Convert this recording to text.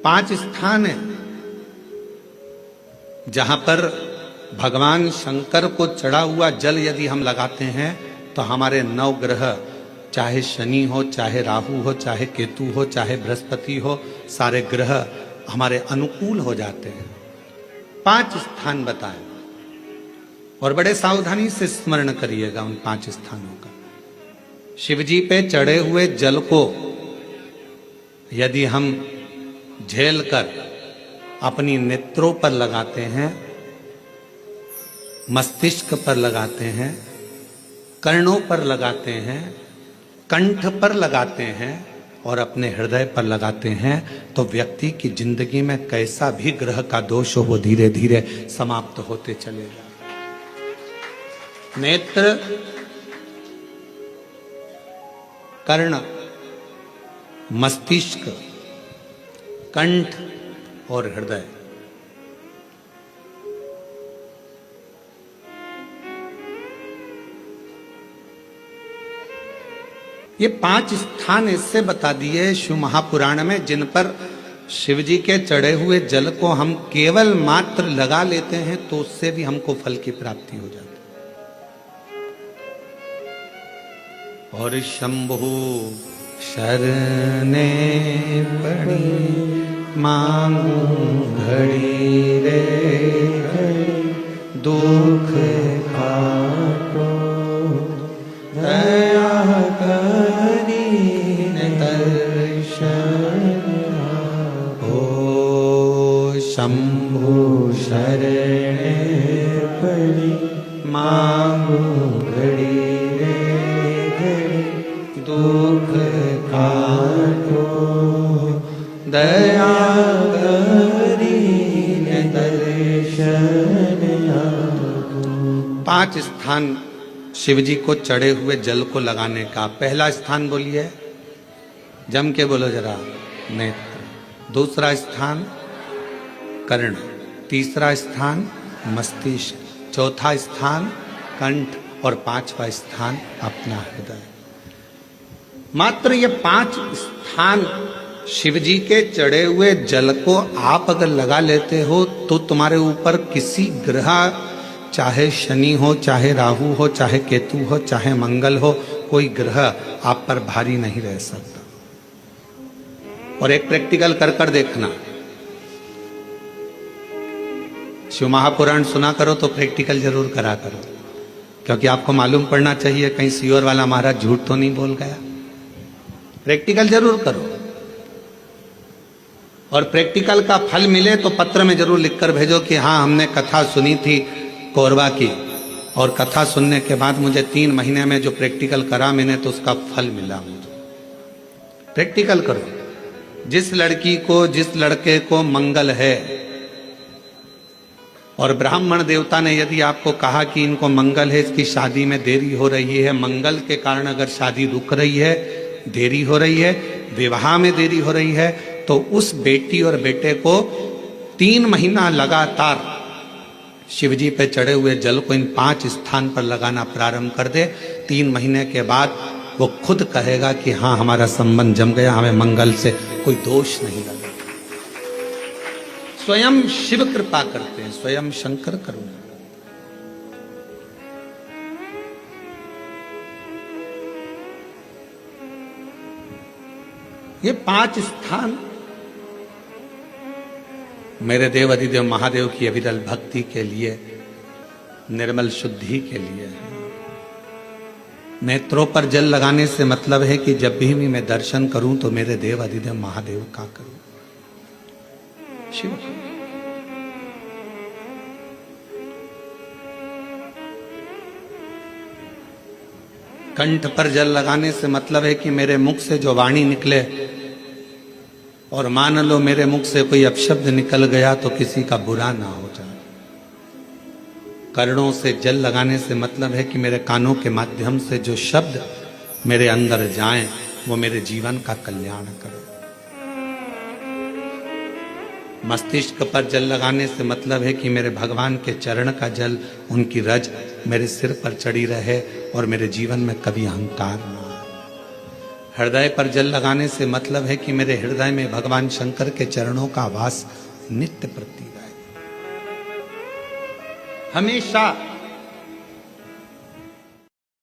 5 स्थान है जहां पर भगवान शंकर को चढ़ा हुआ जल यदि हम लगाते हैं तो हमारे 9 ग्रह, चाहे शनि हो, चाहे राहु हो, चाहे केतु हो, चाहे बृहस्पति हो, सारे ग्रह हमारे अनुकूल हो जाते हैं। 5 स्थान बताए और बड़े सावधानी से स्मरण करिएगा उन 5 स्थानों का। शिव जी पे चढ़े हुए जल को यदि हम झेल कर अपनी नेत्रों पर लगाते हैं, मस्तिष्क पर लगाते हैं, कर्णों पर लगाते हैं, कंठ पर लगाते हैं और अपने हृदय पर लगाते हैं तो व्यक्ति की जिंदगी में कैसा भी ग्रह का दोष हो वो धीरे धीरे समाप्त होते चलेगा। नेत्र, कर्ण, मस्तिष्क, कंठ और हृदय, ये 5 स्थान इससे बता दिए शिव महापुराण में जिन पर शिव जी के चढ़े हुए जल को हम केवल मात्र लगा लेते हैं तो उससे भी हमको फल की प्राप्ति हो जाती है। और शंभु शरणे पड़ी मांगू घड़ी रे दुख काटो दया करी दर्शन हो। शंभु शरणे पड़ी मांगू घड़ी रे दुख काटो दया करी दर्शन। 5 स्थान शिव जी को चढ़े हुए जल को लगाने का। पहला स्थान बोलिए, जम के बोलो जरा, नेत्र। दूसरा स्थान कर्ण, तीसरा स्थान मस्तिष्क, चौथा स्थान कंठ और 5वां स्थान अपना हृदय। मात्र ये 5 स्थान शिव जी के चढ़े हुए जल को आप अगर लगा लेते हो तो तुम्हारे ऊपर किसी ग्रह, चाहे शनि हो, चाहे राहु हो, चाहे केतु हो, चाहे मंगल हो, कोई ग्रह आप पर भारी नहीं रह सकता। और एक प्रैक्टिकल कर कर देखना, शिव महापुराण सुना करो तो प्रैक्टिकल जरूर करा करो, क्योंकि आपको मालूम पड़ना चाहिए कहीं सीओर वाला महाराज झूठ तो नहीं बोल गया। प्रैक्टिकल जरूर करो और प्रैक्टिकल का फल मिले तो पत्र में जरूर लिखकर भेजो कि हाँ हमने कथा सुनी थी कोरबा की और कथा सुनने के बाद मुझे 3 महीने में जो प्रैक्टिकल करा मैंने तो उसका फल मिला मुझे। प्रैक्टिकल करो। जिस लड़की को, जिस लड़के को मंगल है और ब्राह्मण देवता ने यदि आपको कहा कि इनको मंगल है, इसकी शादी में देरी हो रही है, मंगल के कारण अगर शादी रुक रही है, देरी हो रही है, विवाह में देरी हो रही है, तो उस बेटी और बेटे को 3 महीना लगातार शिवजी पे चढ़े हुए जल को इन 5 स्थान पर लगाना प्रारंभ कर दे। 3 महीने के बाद वो खुद कहेगा कि हाँ हमारा संबंध जम गया, हमें मंगल से कोई दोष नहीं लगा। स्वयं शिव कृपा करते हैं, स्वयं शंकर करुणा। ये 5 स्थान मेरे देव अधिदेव महादेव की अविरल भक्ति के लिए, निर्मल शुद्धि के लिए है। नेत्रों पर जल लगाने से मतलब है कि जब भी मैं दर्शन करूं तो मेरे देव अधिदेव महादेव का करूं, शिव। कंठ पर जल लगाने से मतलब है कि मेरे मुख से जो वाणी निकले और मान लो मेरे मुख से कोई अपशब्द निकल गया तो किसी का बुरा ना हो जाए। कर्णों से जल लगाने से मतलब है कि मेरे कानों के माध्यम से जो शब्द मेरे अंदर जाएं वो मेरे जीवन का कल्याण करें। मस्तिष्क पर जल लगाने से मतलब है कि मेरे भगवान के चरण का जल, उनकी रज मेरे सिर पर चढ़ी रहे और मेरे जीवन में कभी अहंकार ना आए। हृदय पर जल लगाने से मतलब है कि मेरे हृदय में भगवान शंकर के चरणों का वास नित्य प्रतीत है। हमेशा